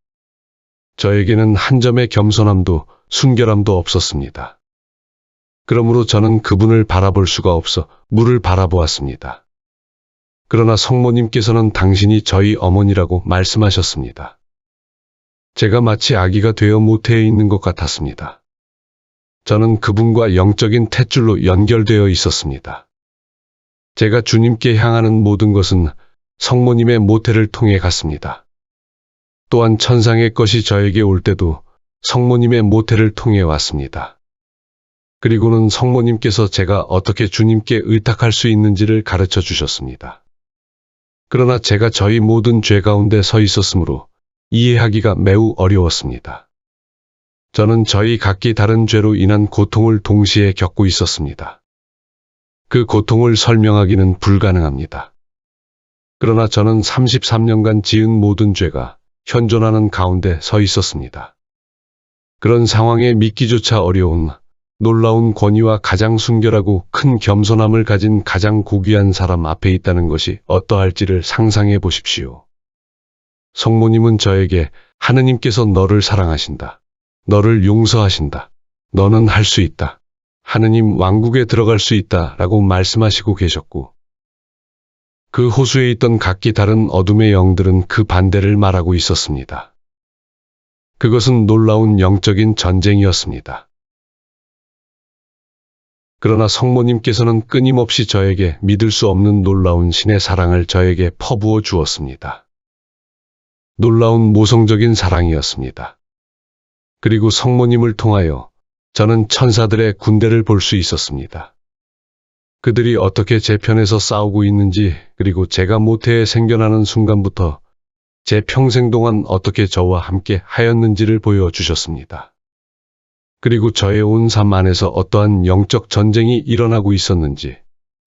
Speaker 2: 저에게는 한 점의 겸손함도 순결함도 없었습니다. 그러므로 저는 그분을 바라볼 수가 없어 물을 바라보았습니다. 그러나 성모님께서는 당신이 저희 어머니라고 말씀하셨습니다. 제가 마치 아기가 되어 모태에 있는 것 같았습니다. 저는 그분과 영적인 탯줄로 연결되어 있었습니다. 제가 주님께 향하는 모든 것은 성모님의 모태를 통해 갔습니다. 또한 천상의 것이 저에게 올 때도 성모님의 모태를 통해 왔습니다. 그리고는 성모님께서 제가 어떻게 주님께 의탁할 수 있는지를 가르쳐 주셨습니다. 그러나 제가 저희 모든 죄 가운데 서 있었으므로 이해하기가 매우 어려웠습니다. 저는 저희 각기 다른 죄로 인한 고통을 동시에 겪고 있었습니다. 그 고통을 설명하기는 불가능합니다. 그러나 저는 33년간 지은 모든 죄가 현존하는 가운데 서 있었습니다. 그런 상황에 믿기조차 어려운 놀라운 권위와 가장 순결하고 큰 겸손함을 가진 가장 고귀한 사람 앞에 있다는 것이 어떠할지를 상상해 보십시오. 성모님은 저에게 하느님께서 너를 사랑하신다. 너를 용서하신다. 너는 할 수 있다. 하느님 왕국에 들어갈 수 있다. 라고 말씀하시고 계셨고, 그 호수에 있던 각기 다른 어둠의 영들은 그 반대를 말하고 있었습니다. 그것은 놀라운 영적인 전쟁이었습니다. 그러나 성모님께서는 끊임없이 저에게 믿을 수 없는 놀라운 신의 사랑을 저에게 퍼부어 주었습니다. 놀라운 모성적인 사랑이었습니다. 그리고 성모님을 통하여 저는 천사들의 군대를 볼 수 있었습니다. 그들이 어떻게 제 편에서 싸우고 있는지, 그리고 제가 모태에 생겨나는 순간부터 제 평생 동안 어떻게 저와 함께 하였는지를 보여주셨습니다. 그리고 저의 온 삶 안에서 어떠한 영적 전쟁이 일어나고 있었는지,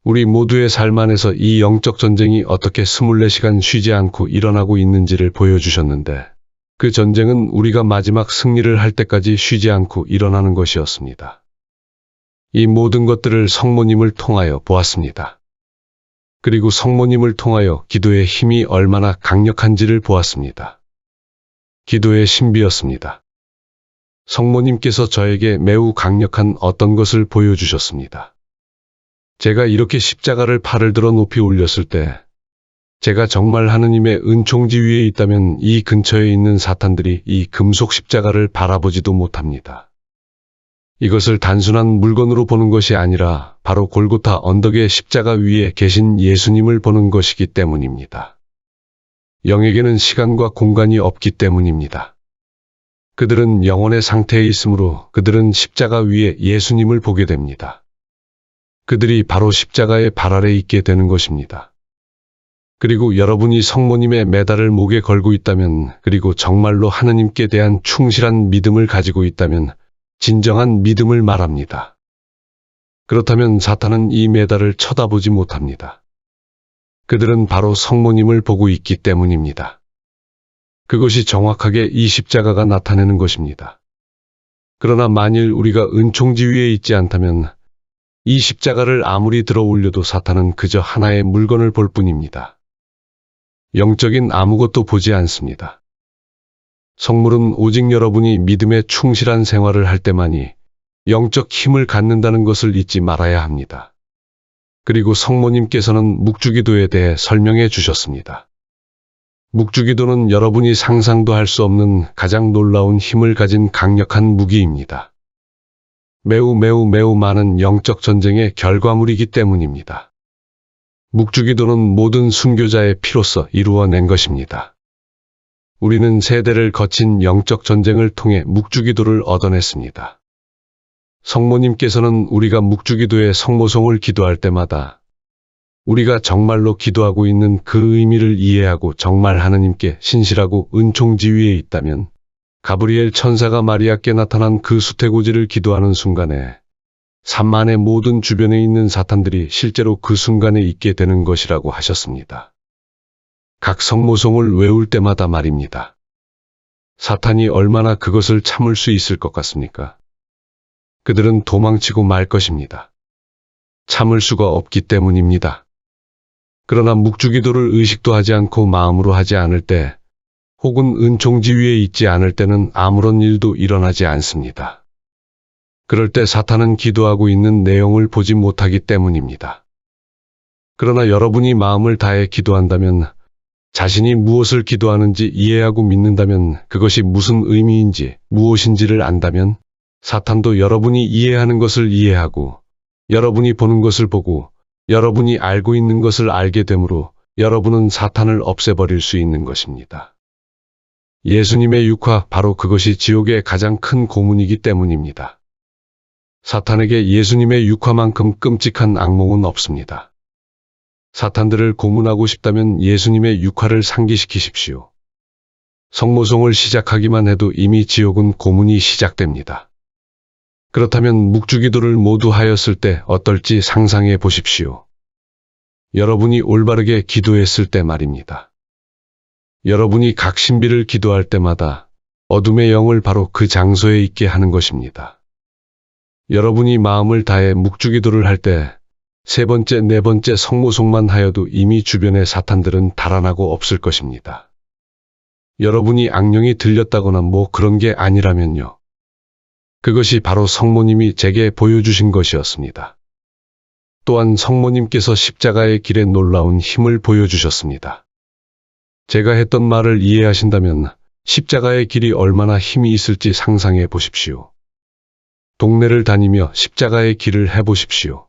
Speaker 2: 우리 모두의 삶 안에서 이 영적 전쟁이 어떻게 24시간 쉬지 않고 일어나고 있는지를 보여주셨는데, 그 전쟁은 우리가 마지막 승리를 할 때까지 쉬지 않고 일어나는 것이었습니다. 이 모든 것들을 성모님을 통하여 보았습니다. 그리고 성모님을 통하여 기도의 힘이 얼마나 강력한지를 보았습니다. 기도의 신비였습니다. 성모님께서 저에게 매우 강력한 어떤 것을 보여주셨습니다. 제가 이렇게 십자가를 팔을 들어 높이 올렸을 때, 제가 정말 하느님의 은총지 위에 있다면 이 근처에 있는 사탄들이 이 금속 십자가를 바라보지도 못합니다. 이것을 단순한 물건으로 보는 것이 아니라 바로 골고타 언덕의 십자가 위에 계신 예수님을 보는 것이기 때문입니다. 영에게는 시간과 공간이 없기 때문입니다. 그들은 영혼의 상태에 있으므로 그들은 십자가 위에 예수님을 보게 됩니다. 그들이 바로 십자가의 발 아래 있게 되는 것입니다. 그리고 여러분이 성모님의 메달을 목에 걸고 있다면, 그리고 정말로 하느님께 대한 충실한 믿음을 가지고 있다면 진정한 믿음을 말합니다. 그렇다면 사탄은 이 메달을 쳐다보지 못합니다. 그들은 바로 성모님을 보고 있기 때문입니다. 그것이 정확하게 이 십자가가 나타내는 것입니다. 그러나 만일 우리가 은총지 위에 있지 않다면 이 십자가를 아무리 들어 올려도 사탄은 그저 하나의 물건을 볼 뿐입니다. 영적인 아무것도 보지 않습니다. 성물은 오직 여러분이 믿음에 충실한 생활을 할 때만이 영적 힘을 갖는다는 것을 잊지 말아야 합니다. 그리고 성모님께서는 묵주기도에 대해 설명해 주셨습니다. 묵주기도는 여러분이 상상도 할 수 없는 가장 놀라운 힘을 가진 강력한 무기입니다. 매우 많은 영적 전쟁의 결과물이기 때문입니다. 묵주기도는 모든 순교자의 피로써 이루어낸 것입니다. 우리는 세대를 거친 영적 전쟁을 통해 묵주기도를 얻어냈습니다. 성모님께서는 우리가 묵주기도의 성모송을 기도할 때마다 우리가 정말로 기도하고 있는 그 의미를 이해하고 정말 하느님께 신실하고 은총지위에 있다면, 가브리엘 천사가 마리아께 나타난 그 수태고지를 기도하는 순간에 산만의 모든 주변에 있는 사탄들이 실제로 그 순간에 있게 되는 것이라고 하셨습니다. 각 성모송을 외울 때마다 말입니다. 사탄이 얼마나 그것을 참을 수 있을 것 같습니까? 그들은 도망치고 말 것입니다. 참을 수가 없기 때문입니다. 그러나 묵주기도를 의식도 하지 않고 마음으로 하지 않을 때, 혹은 은총지위에 있지 않을 때는 아무런 일도 일어나지 않습니다. 그럴 때 사탄은 기도하고 있는 내용을 보지 못하기 때문입니다. 그러나 여러분이 마음을 다해 기도한다면, 자신이 무엇을 기도하는지 이해하고 믿는다면, 그것이 무슨 의미인지, 무엇인지를 안다면, 사탄도 여러분이 이해하는 것을 이해하고, 여러분이 보는 것을 보고, 여러분이 알고 있는 것을 알게 되므로 여러분은 사탄을 없애버릴 수 있는 것입니다. 예수님의 육화, 바로 그것이 지옥의 가장 큰 고문이기 때문입니다. 사탄에게 예수님의 육화만큼 끔찍한 악몽은 없습니다. 사탄들을 고문하고 싶다면 예수님의 육화를 상기시키십시오. 성모송을 시작하기만 해도 이미 지옥은 고문이 시작됩니다. 그렇다면 묵주기도를 모두 하였을 때 어떨지 상상해 보십시오. 여러분이 올바르게 기도했을 때 말입니다. 여러분이 각 신비를 기도할 때마다 어둠의 영을 바로 그 장소에 있게 하는 것입니다. 여러분이 마음을 다해 묵주기도를 할 때 세 번째, 네 번째 성모송만 하여도 이미 주변의 사탄들은 달아나고 없을 것입니다. 여러분이 악령이 들렸다거나 뭐 그런 게 아니라면요. 그것이 바로 성모님이 제게 보여주신 것이었습니다. 또한 성모님께서 십자가의 길에 놀라운 힘을 보여주셨습니다. 제가 했던 말을 이해하신다면 십자가의 길이 얼마나 힘이 있을지 상상해 보십시오. 동네를 다니며 십자가의 길을 해보십시오.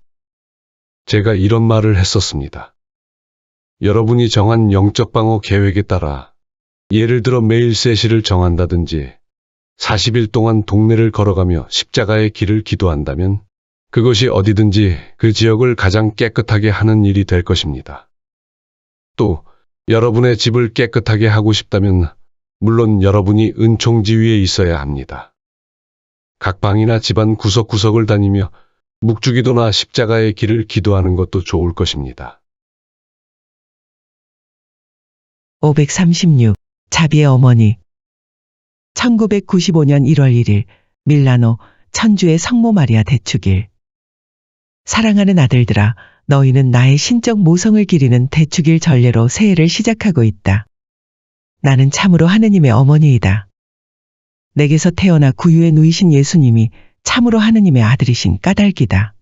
Speaker 2: 제가 이런 말을 했었습니다. 여러분이 정한 영적 방어 계획에 따라 예를 들어 매일 3시를 정한다든지 40일 동안 동네를 걸어가며 십자가의 길을 기도한다면 그것이 어디든지 그 지역을 가장 깨끗하게 하는 일이 될 것입니다. 또 여러분의 집을 깨끗하게 하고 싶다면 물론 여러분이 은총지위에 있어야 합니다. 각 방이나 집안 구석구석을 다니며 묵주기도나 십자가의 길을 기도하는 것도 좋을 것입니다.
Speaker 1: 536. 자비의 어머니. 1995년 1월 1일 밀라노 천주의 성모 마리아 대축일. 사랑하는 아들들아, 너희는 나의 신적 모성을 기리는 대축일 전례로 새해를 시작하고 있다. 나는 참으로 하느님의 어머니이다. 내게서 태어나 구유에 누이신 예수님이 참으로 하느님의 아들이신 까닭이다.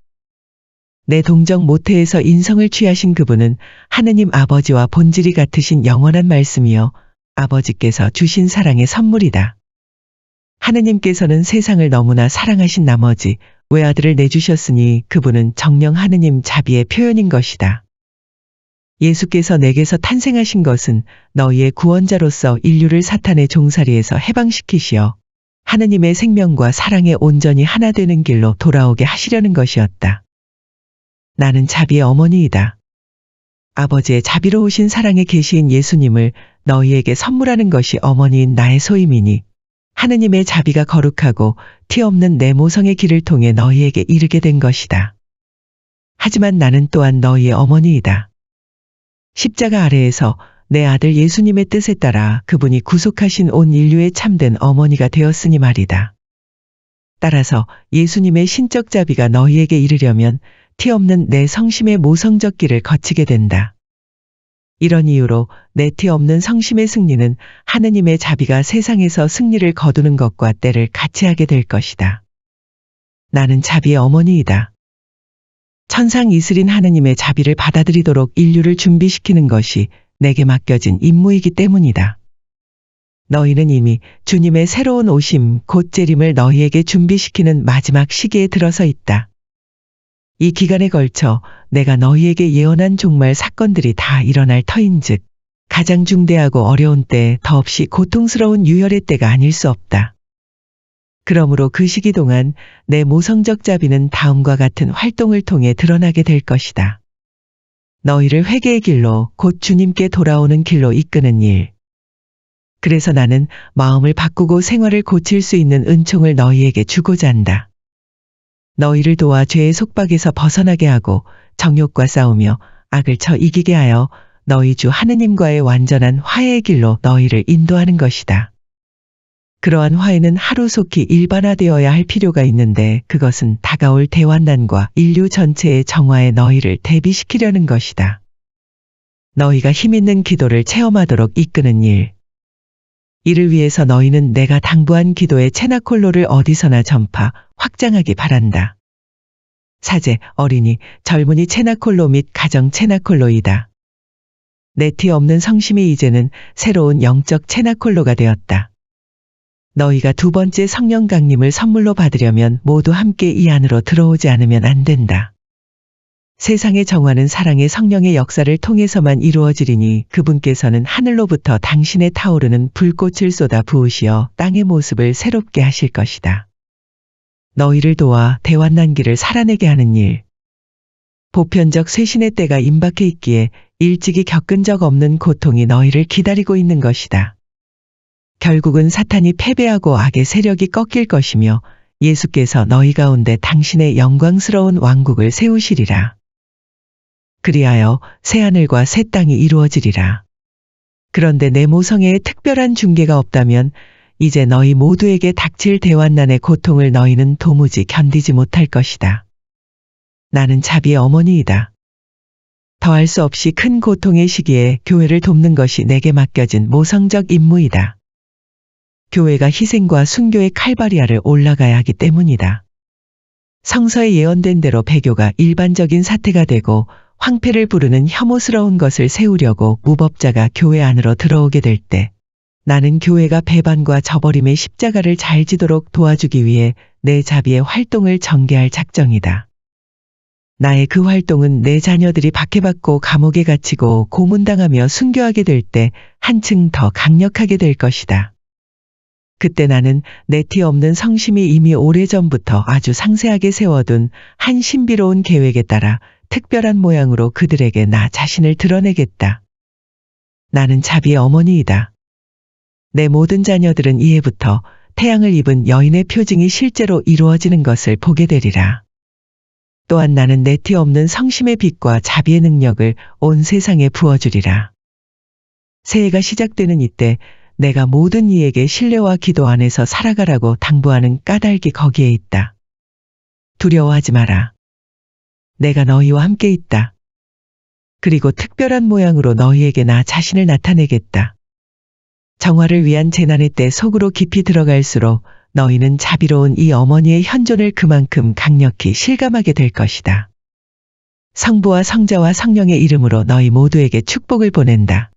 Speaker 1: 내 동정 모태에서 인성을 취하신 그분은 하느님 아버지와 본질이 같으신 영원한 말씀이요 아버지께서 주신 사랑의 선물이다. 하느님께서는 세상을 너무나 사랑하신 나머지 외아들을 내주셨으니 그분은 정령 하느님 자비의 표현인 것이다. 예수께서 내게서 탄생하신 것은 너희의 구원자로서 인류를 사탄의 종살이에서 해방시키시어 하느님의 생명과 사랑에 온전히 하나 되는 길로 돌아오게 하시려는 것이었다. 나는 자비의 어머니이다. 아버지의 자비로우신 사랑의 계시인 예수님을 너희에게 선물하는 것이 어머니인 나의 소임이니 하느님의 자비가 거룩하고 티 없는 내 모성의 길을 통해 너희에게 이르게 된 것이다. 하지만 나는 또한 너희의 어머니이다. 십자가 아래에서 내 아들 예수님의 뜻에 따라 그분이 구속하신 온 인류의 참된 어머니가 되었으니 말이다. 따라서 예수님의 신적 자비가 너희에게 이르려면 티 없는 내 성심의 모성적 길을 거치게 된다. 이런 이유로 내 티 없는 성심의 승리는 하느님의 자비가 세상에서 승리를 거두는 것과 때를 같이 하게 될 것이다. 나는 자비의 어머니이다. 천상 이슬인 하느님의 자비를 받아들이도록 인류를 준비시키는 것이 내게 맡겨진 임무이기 때문이다. 너희는 이미 주님의 새로운 오심 곧 재림을 너희에게 준비시키는 마지막 시기에 들어서 있다. 이 기간에 걸쳐 내가 너희에게 예언한 종말 사건들이 다 일어날 터인즉 가장 중대하고 어려운 때 더없이 고통스러운 유혈의 때가 아닐 수 없다. 그러므로 그 시기 동안 내 모성적 자비는 다음과 같은 활동을 통해 드러나게 될 것이다. 너희를 회개의 길로 곧 주님께 돌아오는 길로 이끄는 일. 그래서 나는 마음을 바꾸고 생활을 고칠 수 있는 은총을 너희에게 주고자 한다. 너희를 도와 죄의 속박에서 벗어나게 하고 정욕과 싸우며 악을 쳐 이기게 하여 너희 주 하느님과의 완전한 화해의 길로 너희를 인도하는 것이다. 그러한 화해는 하루속히 일반화되어야 할 필요가 있는데 그것은 다가올 대환난과 인류 전체의 정화에 너희를 대비시키려는 것이다. 너희가 힘있는 기도를 체험하도록 이끄는 일. 이를 위해서 너희는 내가 당부한 기도의 체나콜로를 어디서나 전파, 확장하기 바란다. 사제, 어린이, 젊은이 체나콜로 및 가정 체나콜로이다. 내 티 없는 성심이 이제는 새로운 영적 체나콜로가 되었다. 너희가 두 번째 성령 강림을 선물로 받으려면 모두 함께 이 안으로 들어오지 않으면 안 된다. 세상의 정화는 사랑의 성령의 역사를 통해서만 이루어지리니 그분께서는 하늘로부터 당신의 타오르는 불꽃을 쏟아 부으시어 땅의 모습을 새롭게 하실 것이다. 너희를 도와 대환난기를 살아내게 하는 일. 보편적 쇄신의 때가 임박해 있기에 일찍이 겪은 적 없는 고통이 너희를 기다리고 있는 것이다. 결국은 사탄이 패배하고 악의 세력이 꺾일 것이며 예수께서 너희 가운데 당신의 영광스러운 왕국을 세우시리라. 그리하여 새하늘과 새 땅이 이루어지리라. 그런데 내 모성애에 특별한 중개가 없다면 이제 너희 모두에게 닥칠 대환난의 고통을 너희는 도무지 견디지 못할 것이다. 나는 자비의 어머니이다. 더할 수 없이 큰 고통의 시기에 교회를 돕는 것이 내게 맡겨진 모성적 임무이다. 교회가 희생과 순교의 칼바리아를 올라가야 하기 때문이다. 성서에 예언된 대로 배교가 일반적인 사태가 되고 황폐를 부르는 혐오스러운 것을 세우려고 무법자가 교회 안으로 들어오게 될 때 나는 교회가 배반과 저버림의 십자가를 잘 지도록 도와주기 위해 내 자비의 활동을 전개할 작정이다. 나의 그 활동은 내 자녀들이 박해받고 감옥에 갇히고 고문당하며 순교하게 될 때 한층 더 강력하게 될 것이다. 그때 나는 내 티 없는 성심이 이미 오래전부터 아주 상세하게 세워둔 한 신비로운 계획에 따라 특별한 모양으로 그들에게 나 자신을 드러내겠다. 나는 자비의 어머니이다. 내 모든 자녀들은 이해부터 태양을 입은 여인의 표징이 실제로 이루어지는 것을 보게 되리라. 또한 나는 내 티 없는 성심의 빛과 자비의 능력을 온 세상에 부어주리라. 새해가 시작되는 이때 내가 모든 이에게 신뢰와 기도 안에서 살아가라고 당부하는 까닭이 거기에 있다. 두려워하지 마라. 내가 너희와 함께 있다. 그리고 특별한 모양으로 너희에게 나 자신을 나타내겠다. 정화를 위한 재난의 때 속으로 깊이 들어갈수록 너희는 자비로운 이 어머니의 현존을 그만큼 강력히 실감하게 될 것이다. 성부와 성자와 성령의 이름으로 너희 모두에게 축복을 보낸다.